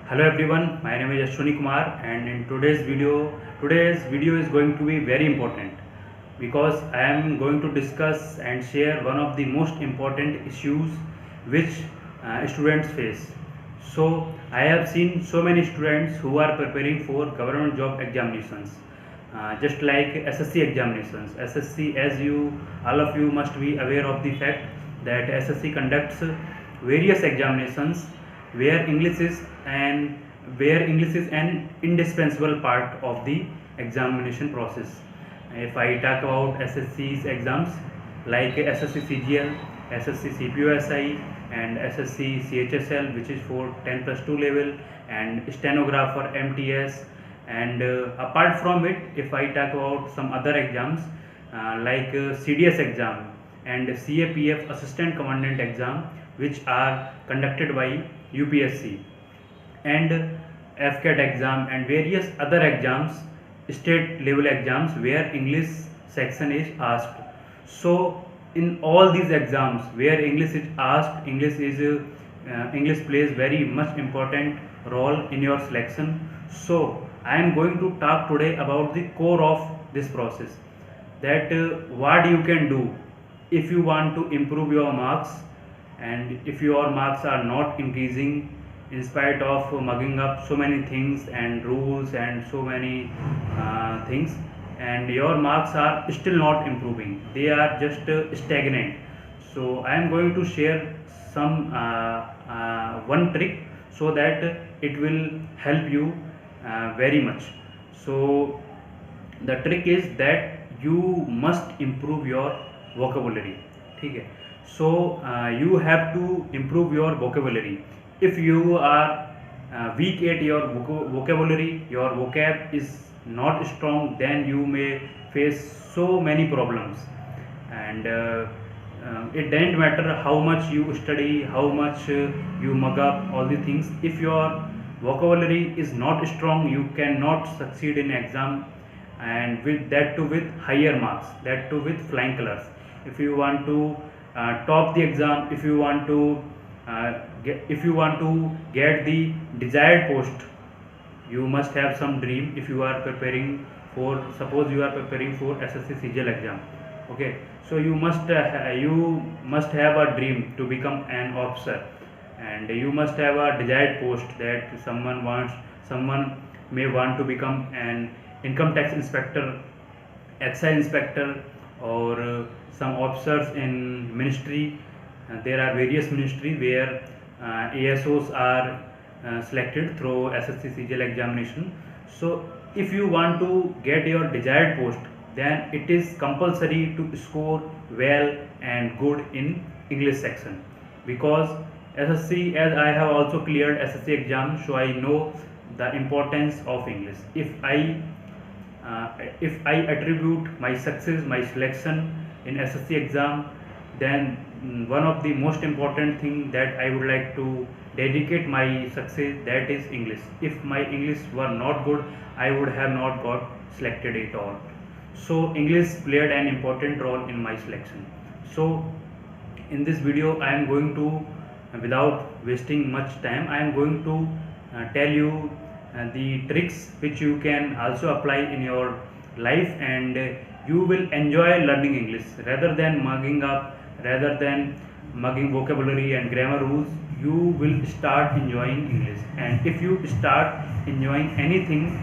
Hello everyone, my name is Ashwini Kumar, and in today's video is going to be very important because I am going to discuss and share one of the most important issues which students face. So I have seen so many students who are preparing for government job examinations, just like SSC examinations. SSC, as you all of you must be aware of the fact that SSC conducts various examinations where English is and where English is an indispensable part of the examination process. If I talk about SSC's exams like SSC CGL, SSC CPUSI, and SSC CHSL, which is for 10 plus 2 level, and stenographer MTS, and apart from it, if I talk about some other exams like CDS exam and CAPF assistant commandant exam, which are conducted by UPSC, and FCAT exam and various other exams, state level exams where English section is asked. So in all these exams where English is asked, English plays very much important role in your selection. So I am going to talk today about the core of this process, that what you can do if you want to improve your marks, and if your marks are not increasing in spite of mugging up so many things and rules and so many things, and your marks are still not improving, they are just stagnant. So I am going to share some one trick so that it will help you very much. So the trick is that you must improve your vocabulary. ठीक है. So you have to improve your vocabulary. If you are weak at your vocabulary, your vocab is not strong, then you may face so many problems. And it doesn't matter how much you study, how much you mug up all the things. If your vocabulary is not strong, you cannot succeed in exam, and with that too with higher marks, that too with flying colors. If you want to top the exam, if you want to get the desired post, you must have some dream. If you are preparing for, suppose you are preparing for SSC CGL exam, okay, so you must have a dream to become an officer, and you must have a desired post that someone may want to become an income tax inspector, excise inspector, or some officers in ministry. There are various ministry where ASOs are selected through SSC CGL examination. So if you want to get your desired post, then it is compulsory to score well and good in English section, because SSC, as I have also cleared SSC exam, so I know the importance of English. If I attribute my success, my selection in SSC exam, then one of the most important thing that I would like to dedicate my success, that is English. If my English were not good, I would have not got selected at all. So English played an important role in my selection. So in this video I am going to, without wasting much time, I am going to tell you the tricks which you can also apply in your life, and you will enjoy learning English rather than mugging up, rather than mugging vocabulary and grammar rules. You will start enjoying English, and if you start enjoying anything,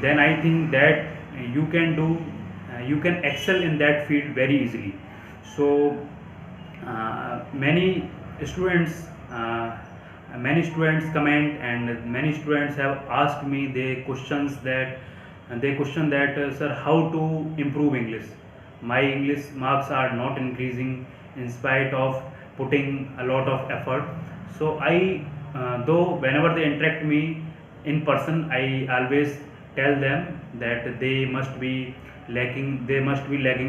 then I think that you can excel in that field very easily. So many students comment, and many students have asked me, they question that sir, how to improve English? My English marks are not increasing in spite of putting a lot of effort. So I though whenever they interact me in person, I always tell them that they must be lagging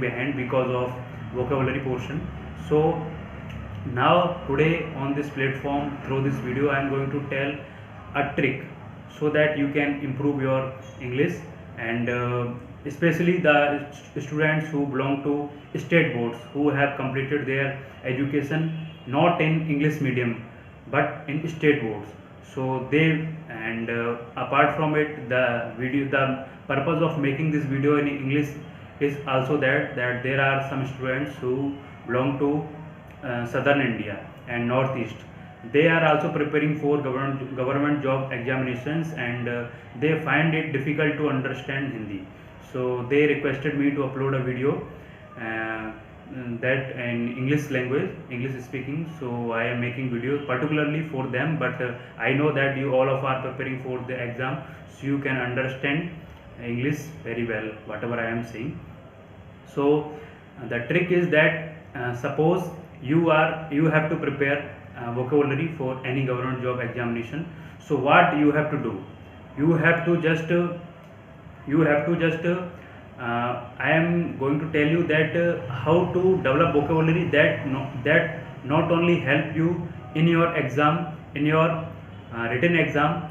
behind because of vocabulary portion. So now today on this platform, through this video, I am going to tell a trick so that you can improve your English, and especially the students who belong to state boards, who have completed their education not in English medium but in state boards. So they, and apart from it, the purpose of making this video in English is also that there are some students who belong to southern India and northeast. They are also preparing for government job examinations, and they find it difficult to understand Hindi. So they requested me to upload a video uh, that in English language, English speaking. So I am making videos particularly for them, but I know that you all of are preparing for the exam, so you can understand English very well whatever I am saying. So the trick is that suppose you have to prepare vocabulary for any government job examination. So what you have to do, you have to just I am going to tell you that how to develop vocabulary that not only help you in your exam, in your written exam,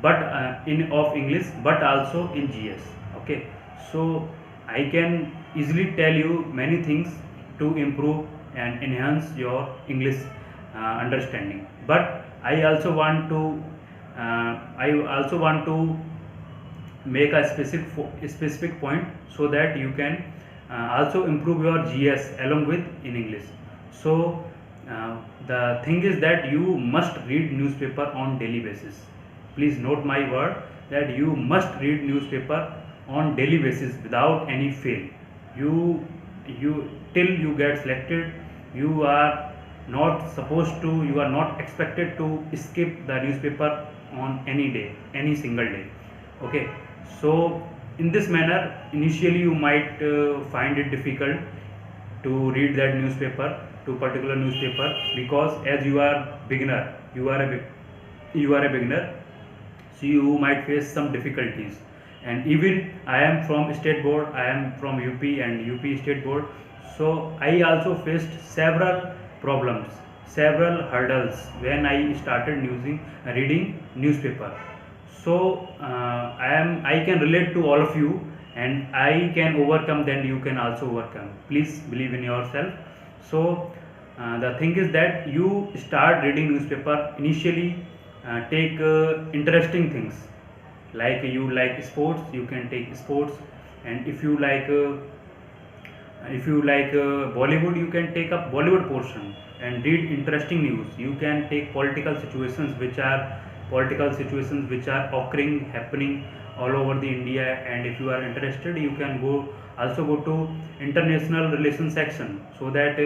but in of English, but also in GS. Okay, so I can easily tell you many things to improve and enhance your English understanding. But I also want to make a specific point so that you can also improve your GS along with in English. So the thing is that you must read newspaper on daily basis. Please note my word that you must read newspaper on daily basis without any fail. You till you get selected, you are you are not expected to skip the newspaper on any day, any single day. Okay, so in this manner, initially you might find it difficult to read that newspaper, to particular newspaper, because as you are beginner, you are a beginner, so you might face some difficulties. And even I am from state board, I am from UP and UP state board, so I also faced several problems, several hurdles when I started reading newspaper. So I can relate to all of you, and I can overcome, then you can also overcome. Please believe in yourself. So the thing is that you start reading newspaper initially. Take interesting things, like you like sports, you can take sports, and if you like Bollywood, you can take up Bollywood portion and read interesting news. You can take political situations which are occurring, happening all over the India, and if you are interested, you can go to international relations section, so that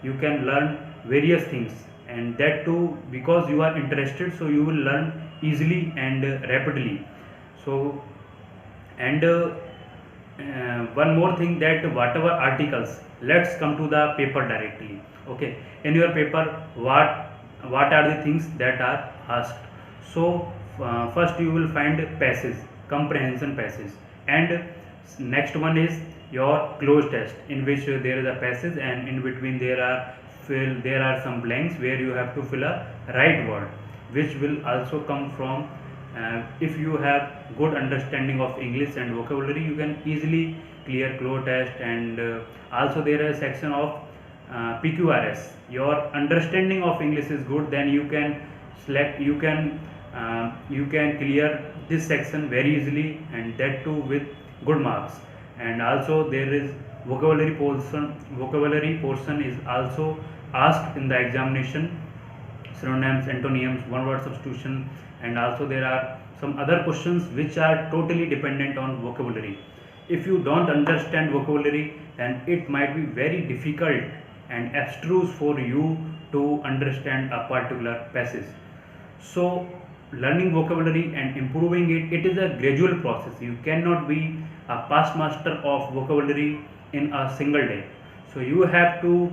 you can learn various things, and that too because you are interested, so you will learn easily and rapidly. So and one more thing, that whatever articles, let's come to the paper directly. Okay, in your paper, what are the things that are asked? So first you will find passage, comprehension passage, and next one is your close test, in which there is a passage and in between there are some blanks where you have to fill a right word, which will also come from if you have good understanding of English and vocabulary, you can easily clear close test. And also there is a section of PQRS. Your understanding of English is good, then you can you can clear this section very easily, and that too with good marks. And also there is vocabulary portion is also asked in the examination, synonyms, antonyms, one word substitution, and also there are some other questions which are totally dependent on vocabulary. If you don't understand vocabulary, then it might be very difficult and abstruse for you to understand a particular passage. So learning vocabulary and improving it is a gradual process. You cannot be a past master of vocabulary in a single day. So you have to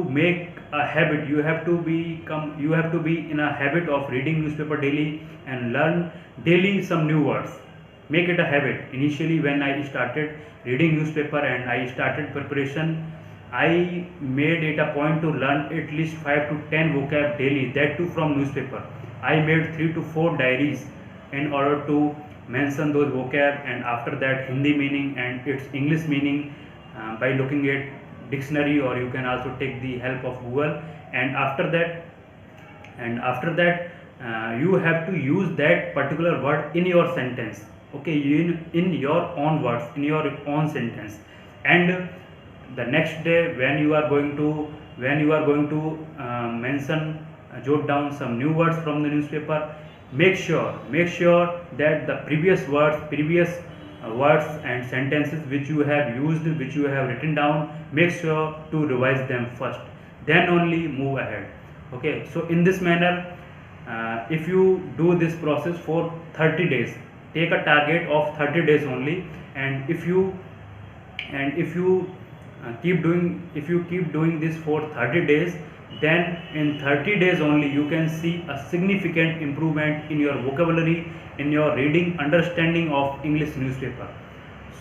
make a habit, you have to be in a habit of reading newspaper daily and learn daily some new words. Make it a habit. Initially when I started reading newspaper and I started preparation, I made it a point to learn at least 5 to 10 vocab daily, that too from newspaper. I made 3 to 4 diaries in order to mention those vocab, and after that Hindi meaning and its English meaning by looking at dictionary, or you can also take the help of Google. And after that you have to use that particular word in your sentence. Okay, in your own words, in your own sentence. And the next day when you are going to mention, jot down some new words from the newspaper, make sure that the previous words and sentences which you have used, which you have written down, make sure to revise them first, then only move ahead. Okay, so in this manner, if you do this process for 30 days, take a target of 30 days only. And if you keep doing this for 30 days, then in 30 days only you can see a significant improvement in your vocabulary, in your reading understanding of English newspaper.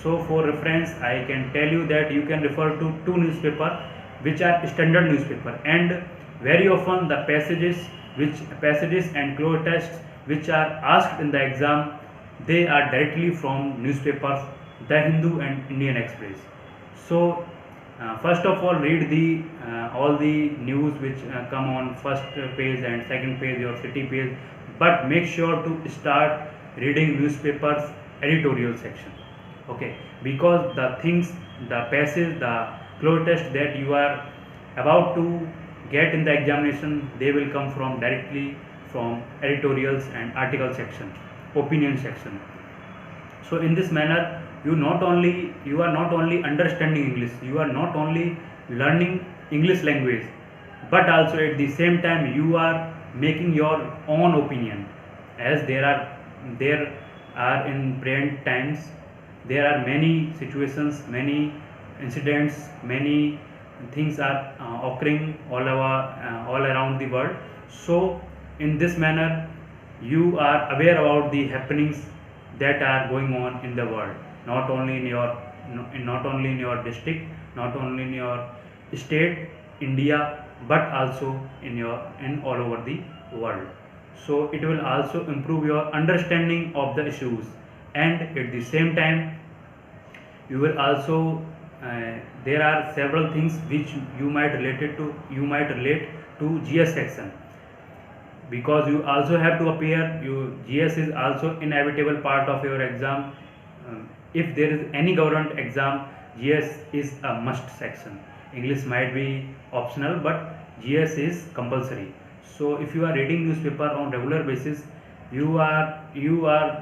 So for reference, I can tell you that you can refer to two newspaper which are standard newspaper, and very often the passages and clear tests which are asked in the exam, they are directly from newspapers The Hindu and Indian Express. So first of all, read the all the news which come on first page and second page or city page, but make sure to start reading newspapers editorial section. Okay, because the things, the passage, the clear test that you are about to get in the examination, they will come from directly from editorials and article section, opinion section. So in this manner, you are not only understanding English, you are not only learning English language, but also at the same time you are making your own opinion. As there are in present times, there are many situations, many incidents, many things are occurring all around the world. So in this manner, you are aware about the happenings that are going on in the world, not only in your district, not only in your state India, but also in all over the world. So it will also improve your understanding of the issues, and at the same time you will also there are several things which you might relate to GS section, because you also have to appear. GS is also inevitable part of your exam. If there is any government exam, GS is a must section. English might be optional, but GS is compulsory. So if you are reading newspaper on regular basis, you are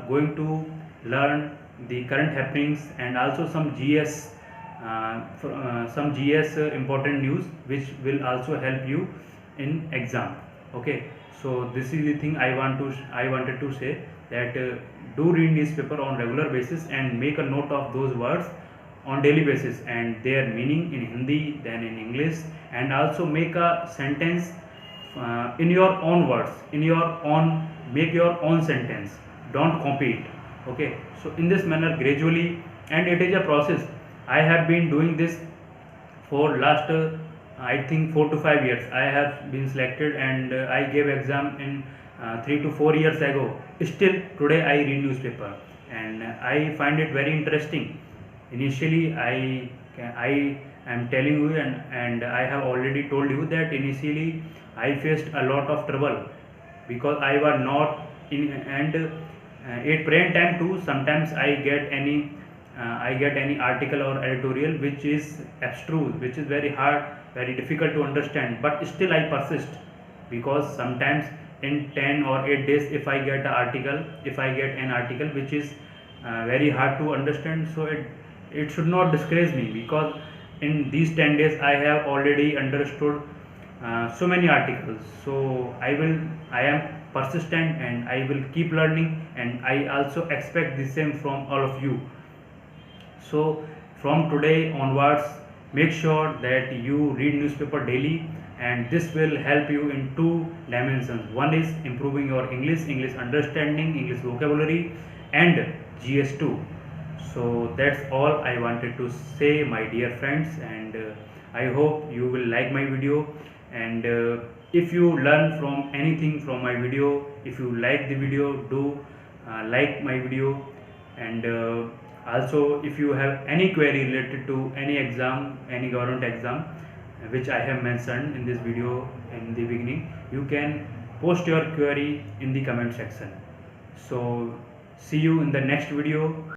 going to learn the current happenings and also some GS important news which will also help you in exam. Okay, so this is the thing I wanted to say, that do read newspaper on regular basis and make a note of those words on daily basis and their meaning in Hindi, then in English, and also make a sentence in your own words, make your own sentence, don't copy it. Okay, so in this manner gradually, and it is a process. I have been doing this for last I think 4 to 5 years. I have been selected, and I gave exam in 3 to 4 years ago. Still today I read newspaper, and I find it very interesting. Initially I am telling you, and I have already told you that initially I faced a lot of trouble, because I was not in, and at present time too, sometimes I get any article or editorial which is abstruse, which is very hard, very difficult to understand, but still I persist, because sometimes in 10 or 8 days if I get an article which is very hard to understand, so it should not discourage me, because in these 10 days I have already understood so many articles. So I am persistent, and I will keep learning, and I also expect the same from all of you. So from today onwards, make sure that you read newspaper daily, and this will help you in two dimensions. One is improving your English understanding, English vocabulary, and GS2. So that's all I wanted to say, my dear friends, and I hope you will like my video. And if you learn from anything from my video, if you like the video, do like my video. And also, if you have any query related to any exam, any government exam which I have mentioned in this video in the beginning, you can post your query in the comment section. So see you in the next video.